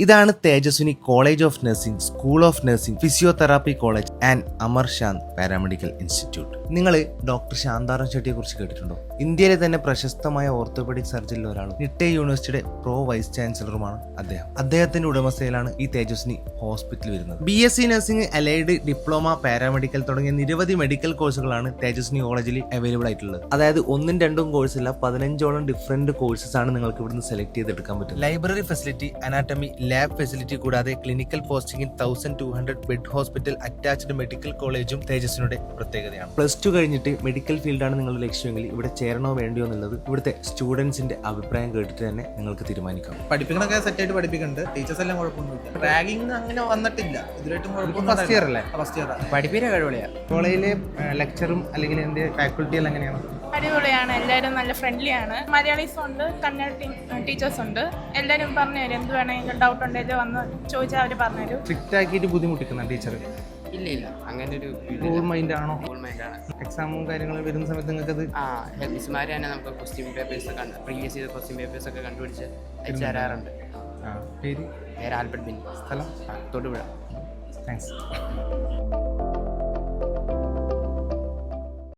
ഇതാണ് Tejaswini college of nursing, school of nursing, physiotherapy college and Amar Shanth paramedical institute. നിങ്ങൾ doctor Shantaram ഷെട്ടിയെ കുറിച്ച് കേട്ടിട്ടുണ്ടോ? ഇന്ത്യയിലെ തന്നെ പ്രശസ്തമായ ഓർത്തോപെഡിക് സർജനിൽ ഒരാളും നിട്ടേ യൂണിവേഴ്സിറ്റിയുടെ പ്രോ വൈസ് ചാൻസലറുമാണ് അദ്ദേഹം. അദ്ദേഹത്തിന്റെ ഉടമസ്ഥയിലാണ് ഈ തേജസ്വിനി ഹോസ്പിറ്റൽ വരുന്നത്. BSc nursing, allied, diploma, paramedical തുടങ്ങിയ നിരവധി മെഡിക്കൽ കോഴ്സുകളാണ് തേജസ്വിനി കോളേജിൽ അവൈലബിൾ ആയിട്ടുള്ളത്. അതായത് 1ഉം 2ഉം കോഴ്സില്ല, 15ഓളം ഡിഫറെന്റ് കോഴ്സസ് ആണ് നിങ്ങൾക്ക് ഇവിടുന്ന് സെലക്ട് ചെയ്തെടുക്കാൻ പറ്റും. Library facility, anatomy, lab facility കൂടാതെ ക്ലിനിക്കൽ പോസ്റ്റിംഗിൽ 1200 ബെഡ് ഹോസ്പിറ്റൽ അറ്റാച്ച്ഡ് മെഡിക്കൽ കോളേജും തേജസ്വിനിയുടെ പ്രത്യേകതയാണ്. +2 കഴിഞ്ഞിട്ട് മെഡിക്കൽ ഫീൽഡാണ് നിങ്ങളുടെ ലക്ഷ്യമെങ്കിൽ ഇവിടെ ചേരണോ വേണ്ടിയോ എന്നുള്ളത് ഇവിടുത്തെ സ്റ്റുഡൻസിന്റെ അഭിപ്രായം കേട്ടിട്ട് തന്നെ നിങ്ങൾക്ക് തീരുമാനിക്കാം. പഠിപ്പിക്കണൊക്കെ സെറ്റായിട്ട് പഠിപ്പിക്കുന്നുണ്ട്. ടീച്ചേഴ്സ് എല്ലാം കുഴപ്പമൊന്നുമില്ല. റാഗിങ് അങ്ങനെ വന്നിട്ടില്ല ഇതുവരെയായിട്ടും. ഫസ്റ്റ് ഇയർ അല്ലേ? First year. പഠിപ്പിക്കാൻ കഴിവുള്ളയാണ്. കോളേജിലെ ലെക്ചറും അല്ലെങ്കിൽ എന്ത് ഫാക്കൽറ്റി എല്ലാം എങ്ങനെയാണ്? അടിപൊളിയാണ്. എല്ലാവരും നല്ല ഫ്രണ്ട്ലി ആണ്. മലയാളീസും ഉണ്ട്, കന്നഡ ടീച്ചേഴ്സ് ഉണ്ട്. എല്ലാവരും പറഞ്ഞുതരും. എന്ത് വേണമെങ്കിലും ഡൗട്ട് ഉണ്ടെങ്കിൽ വന്ന് ചോദിച്ചാൽ അവർ പറഞ്ഞുതരും. സ്ട്രിക്റ്റ് ആക്കിയിട്ട് ബുദ്ധിമുട്ടിക്കുന്ന ടീച്ചർ? ഇല്ല, അങ്ങനെ ഒരു കൂൾ മൈൻഡ് ആണോ? കൂൾ മൈൻഡാണ്. എക്സാമും കാര്യങ്ങളും വരുന്ന സമയത്ത് നിങ്ങൾക്ക് അത് മിസ്മാർ തന്നെ നമുക്ക് ക്വസ്റ്റ്യൻ പേപ്പേഴ്സ് ഒക്കെ പ്രീവിയസ് ചെയ്ത ക്വസ്റ്റ്യൻ പേപ്പേഴ്സ് ഒക്കെ കണ്ടുപിടിച്ച് അയച്ചു തരാറുണ്ട്. പേര് പേര് ആൽബർട്ട് ബിൻ, സ്ഥലം തൊടുപുഴ. താങ്ക്സ്.